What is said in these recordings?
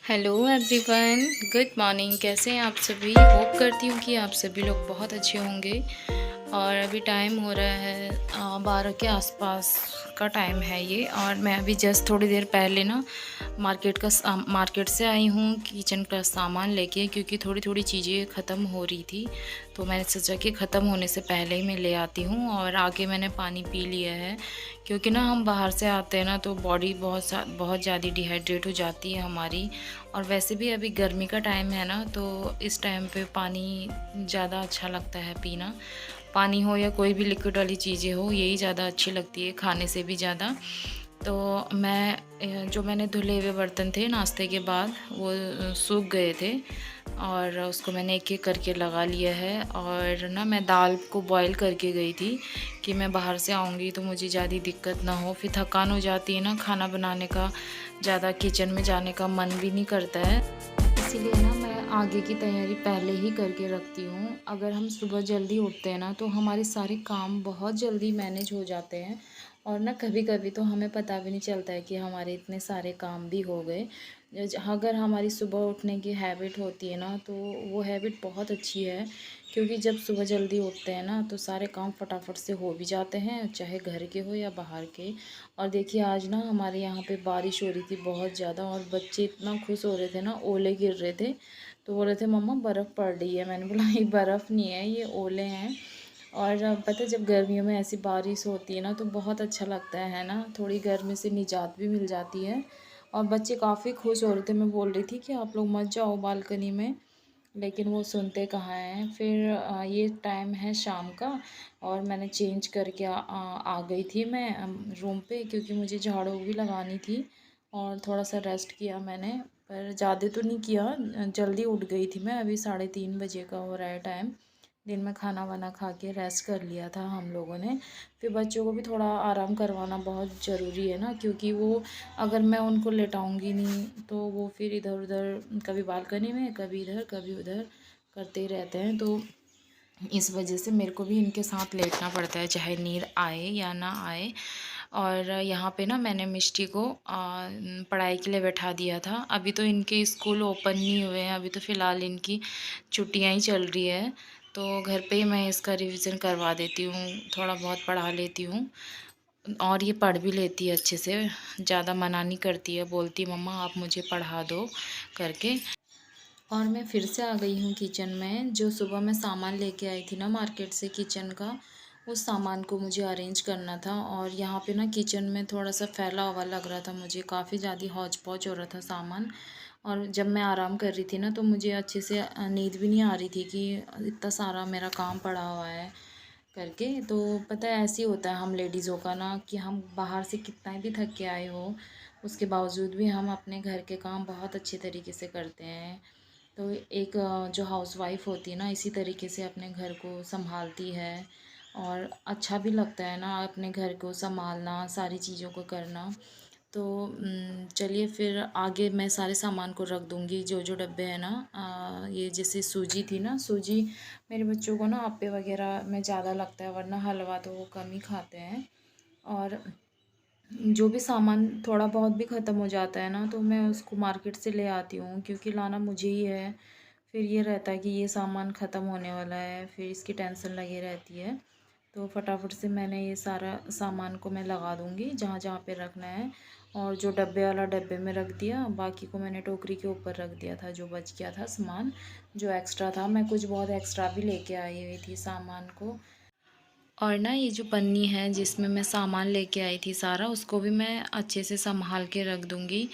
Hello everyone, good morning. कैसे हैं आप सभी? होप करती हूँ कि आप सभी लोग बहुत अच्छे होंगे। और अभी टाइम हो रहा है 12 के आसपास का टाइम है ये। और मैं अभी जस्ट थोड़ी देर पहले ना मार्केट से आई हूँ किचन का सामान लेके, क्योंकि थोड़ी थोड़ी चीज़ें ख़त्म हो रही थी। तो मैंने सोचा कि ख़त्म होने से पहले ही मैं ले आती हूँ। और आगे मैंने पानी पी लिया है, क्योंकि ना हम बाहर से आते हैं ना तो बॉडी बहुत ज़्यादा डिहाइड्रेट हो जाती है हमारी। और वैसे भी अभी गर्मी का टाइम है ना, तो इस टाइम पे पानी ज़्यादा अच्छा लगता है पीना। पानी हो या कोई भी लिक्विड वाली चीज़ें हो, यही ज़्यादा अच्छी लगती है खाने से भी ज़्यादा। तो जो मैंने धुले हुए बर्तन थे नाश्ते के बाद, वो सूख गए थे और उसको मैंने एक एक करके लगा लिया है। और ना मैं दाल को बॉईल करके गई थी कि मैं बाहर से आऊँगी तो मुझे ज़्यादा दिक्कत ना हो, फिर थकान हो जाती है ना खाना बनाने का, ज़्यादा किचन में जाने का मन भी नहीं करता है। इसीलिए ना मैं आगे की तैयारी पहले ही करके रखती हूँ। अगर हम सुबह जल्दी उठते हैं ना तो हमारे सारे काम बहुत जल्दी मैनेज हो जाते हैं। और ना कभी कभी तो हमें पता भी नहीं चलता है कि हमारे इतने सारे काम भी हो गए। अगर हमारी सुबह उठने की हैबिट होती है ना, तो वो हैबिट बहुत अच्छी है। क्योंकि जब सुबह जल्दी उठते हैं ना तो सारे काम फटाफट से हो भी जाते हैं, चाहे घर के हो या बाहर के। और देखिए आज ना हमारे यहाँ पे बारिश हो रही थी बहुत ज़्यादा, और बच्चे इतना खुश हो रहे थे ना, ओले गिर रहे थे। तो बोल रहे थे मम्मा बर्फ़ पड़ रही है। मैंने बोला ये बर्फ़ नहीं है, ये ओले हैं। और पता है जब गर्मियों में ऐसी बारिश होती है ना तो बहुत अच्छा लगता है ना, थोड़ी गर्मी से निजात भी मिल जाती है। और बच्चे काफ़ी खुश हो रहे थे। मैं बोल रही थी कि आप लोग मत जाओ बालकनी में, लेकिन वो सुनते कहाँ हैं। फिर ये टाइम है शाम का, और मैंने चेंज करके आ गई थी मैं रूम पे, क्योंकि मुझे झाड़ू भी लगानी थी। और थोड़ा सा रेस्ट किया मैंने, पर ज़्यादा तो नहीं किया। जल्दी उठ गई थी मैं, अभी 3:30 बजे का हो रहा है टाइम। दिन में खाना वाना खा के रेस्ट कर लिया था हम लोगों ने। फिर बच्चों को भी थोड़ा आराम करवाना बहुत ज़रूरी है ना, क्योंकि वो अगर मैं उनको लेटाऊंगी नहीं तो वो फिर इधर उधर कभी बालकनी में कभी इधर कभी उधर करते ही रहते हैं। तो इस वजह से मेरे को भी इनके साथ लेटना पड़ता है, चाहे नींद आए या ना आए। और यहाँ पे ना मैंने मिष्टी को पढ़ाई के लिए बैठा दिया था। अभी तो इनके स्कूल ओपन नहीं हुए हैं, अभी तो फ़िलहाल इनकी छुट्टियाँ ही चल रही है। तो घर पे ही मैं इसका रिवीजन करवा देती हूँ, थोड़ा बहुत पढ़ा लेती हूँ। और ये पढ़ भी लेती है अच्छे से, ज़्यादा मना नहीं करती है, बोलती मम्मा आप मुझे पढ़ा दो करके। और मैं फिर से आ गई हूँ किचन में। जो सुबह मैं सामान लेके आई थी ना मार्केट से किचन का, उस सामान को मुझे अरेंज करना था। और यहाँ पे ना किचन में थोड़ा सा फैला हुआ लग रहा था मुझे, काफ़ी ज़्यादा हौच पौच हो रहा था सामान। और जब मैं आराम कर रही थी ना तो मुझे अच्छे से नींद भी नहीं आ रही थी कि इतना सारा मेरा काम पड़ा हुआ है करके। तो पता है ऐसे ही होता है हम लेडीज़ों का ना, कि हम बाहर से कितना भी थक के आए हो, उसके बावजूद भी हम अपने घर के काम बहुत अच्छे तरीके से करते हैं। तो एक जो हाउसवाइफ़ होती है ना, इसी तरीके से अपने घर को संभालती है। और अच्छा भी लगता है ना अपने घर को संभालना, सारी चीज़ों को करना। तो चलिए फिर आगे मैं सारे सामान को रख दूँगी, जो जो डब्बे हैं ना। ये जैसे सूजी थी ना, सूजी मेरे बच्चों को ना अप्पे वगैरह में ज़्यादा लगता है, वरना हलवा तो वो कम ही खाते हैं। और जो भी सामान थोड़ा बहुत भी ख़त्म हो जाता है ना तो मैं उसको मार्केट से ले आती हूँ, क्योंकि लाना मुझे ही है। फिर ये रहता है कि ये सामान ख़त्म होने वाला है, फिर इसकी टेंशन लगी रहती है। तो फटाफट से मैंने ये सारा सामान को मैं लगा दूँगी जहाँ जहाँ पे रखना है। और जो डब्बे वाला डब्बे में रख दिया, बाकी को मैंने टोकरी के ऊपर रख दिया था। जो बच गया था सामान, जो एक्स्ट्रा था, मैं कुछ बहुत एक्स्ट्रा भी लेके आई हुई थी सामान को। और ना ये जो पन्नी है जिसमें मैं सामान लेके आई थी सारा, उसको भी मैं अच्छे से संभाल के रख दूँगी,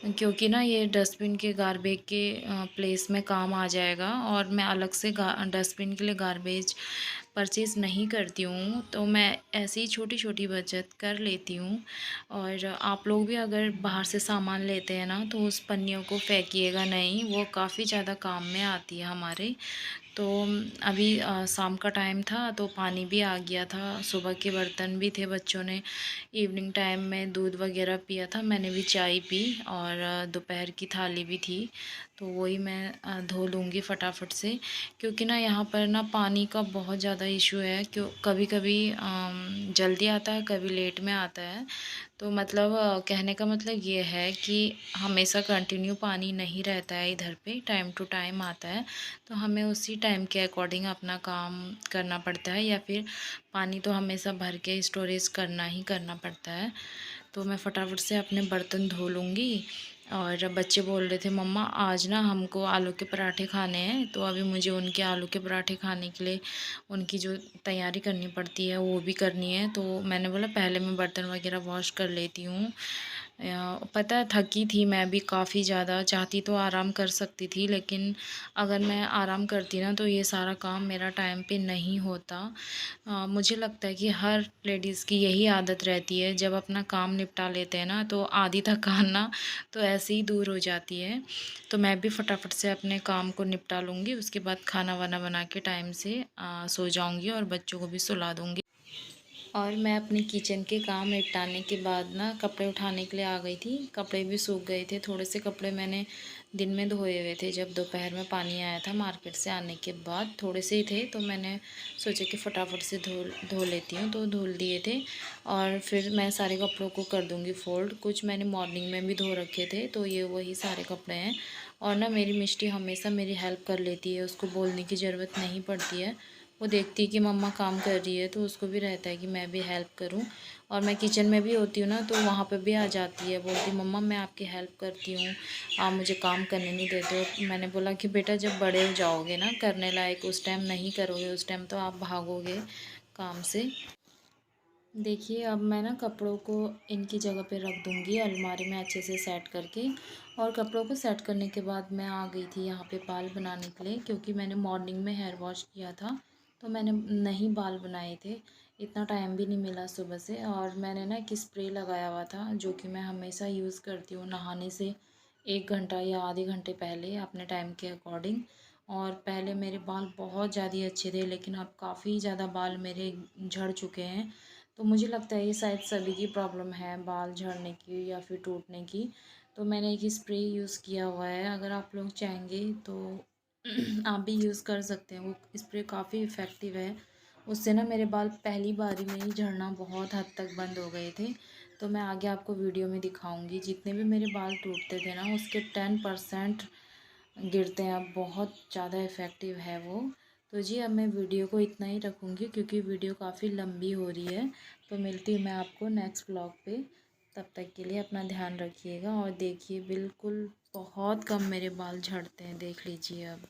क्योंकि ना ये डस्टबिन के गारबेज के प्लेस में काम आ जाएगा। और मैं अलग से डस्टबिन के लिए गारबेज परचेज़ नहीं करती हूँ, तो मैं ऐसी ही छोटी छोटी बचत कर लेती हूँ। और आप लोग भी अगर बाहर से सामान लेते हैं ना तो उस पन्नियों को फेंकिएगा नहीं, वो काफ़ी ज़्यादा काम में आती है हमारे। तो अभी शाम का टाइम था तो पानी भी आ गया था, सुबह के बर्तन भी थे, बच्चों ने इवनिंग टाइम में दूध वगैरह पिया था, मैंने भी चाय पी और दोपहर की थाली भी थी। तो वही मैं धो लूँगी फटाफट से, क्योंकि ना यहाँ पर ना पानी का बहुत ज़्यादा इशू है। क्यों कभी कभी जल्दी आता है, कभी लेट में आता है। तो मतलब कहने का मतलब ये है कि हमेशा कंटिन्यू पानी नहीं रहता है इधर पे, टाइम टू टाइम आता है। तो हमें उसी टाइम के अकॉर्डिंग अपना काम करना पड़ता है, या फिर पानी तो हमेशा भर के स्टोरेज करना ही करना पड़ता है। तो मैं फटाफट से अपने बर्तन धो लूँगी। और बच्चे बोल रहे थे मम्मा आज ना हमको आलू के पराठे खाने हैं, तो अभी मुझे उनके आलू के पराठे खाने के लिए उनकी जो तैयारी करनी पड़ती है वो भी करनी है। तो मैंने बोला पहले मैं बर्तन वगैरह वॉश कर लेती हूँ। पता है थकी थी मैं भी काफ़ी ज़्यादा, चाहती तो आराम कर सकती थी, लेकिन अगर मैं आराम करती ना तो ये सारा काम मेरा टाइम पे नहीं होता। मुझे लगता है कि हर लेडीज़ की यही आदत रहती है, जब अपना काम निपटा लेते हैं ना तो आधी थकान ना तो ऐसे ही दूर हो जाती है। तो मैं भी फटाफट से अपने काम को निपटा लूँगी, उसके बाद खाना वाना बना के टाइम से सो जाऊँगी और बच्चों को भी सुला दूँगी। और मैं अपने किचन के काम निपटाने के बाद ना कपड़े उठाने के लिए आ गई थी। कपड़े भी सूख गए थे, थोड़े से कपड़े मैंने दिन में धोए हुए थे, जब दोपहर में पानी आया था मार्केट से आने के बाद, थोड़े से ही थे तो मैंने सोचा कि फटाफट से धो लेती हूँ, तो धुल दिए थे। और फिर मैं सारे कपड़ों को कर दूँगी फोल्ड। कुछ मैंने मॉर्निंग में भी धो रखे थे, तो ये वही सारे कपड़े हैं। और ना मेरी मिष्टी हमेशा मेरी हेल्प कर लेती है, उसको बोलने की ज़रूरत नहीं पड़ती है। वो देखती है कि मम्मा काम कर रही है तो उसको भी रहता है कि मैं भी हेल्प करूं। और मैं किचन में भी होती हूँ ना तो वहाँ पे भी आ जाती है, बोलती मम्मा मैं आपकी हेल्प करती हूँ, आप मुझे काम करने नहीं देते हो। मैंने बोला कि बेटा जब बड़े हो जाओगे ना करने लायक, उस टाइम नहीं करोगे, उस टाइम तो आप भागोगे काम से। देखिए अब मैं ना कपड़ों को इनकी जगह पे रख दूँगी अलमारी में अच्छे से सेट करके। और कपड़ों को सेट करने के बाद मैं आ गई थी यहाँ पे बाल बनाने के लिए, क्योंकि मैंने मॉर्निंग में हेयर वॉश किया था तो मैंने नहीं बाल बनाए थे, इतना टाइम भी नहीं मिला सुबह से। और मैंने ना एक स्प्रे लगाया हुआ था जो कि मैं हमेशा यूज़ करती हूँ नहाने से 1 घंटा या आधे घंटे पहले अपने टाइम के अकॉर्डिंग। और पहले मेरे बाल बहुत ज़्यादा अच्छे थे, लेकिन अब काफ़ी ज़्यादा बाल मेरे झड़ चुके हैं। तो मुझे लगता है ये शायद सभी की प्रॉब्लम है, बाल झड़ने की या फिर टूटने की। तो मैंने एक स्प्रे यूज़ किया हुआ है, अगर आप लोग चाहेंगे तो आप भी यूज़ कर सकते हैं। वो स्प्रे काफ़ी इफ़ेक्टिव है, उससे ना मेरे बाल पहली बारी में ही झड़ना बहुत हद तक बंद हो गए थे। तो मैं आगे आपको वीडियो में दिखाऊंगी, जितने भी मेरे बाल टूटते थे ना उसके 10% गिरते हैं, अब बहुत ज़्यादा इफ़ेक्टिव है वो। तो जी अब मैं वीडियो को इतना ही रखूँगी क्योंकि वीडियो काफ़ी लंबी हो रही है। तो मिलती हूँ मैं आपको नेक्स्ट व्लॉग पे, तब तक के लिए अपना ध्यान रखिएगा। और देखिए बिल्कुल बहुत कम मेरे बाल झड़ते हैं, देख लीजिए अब।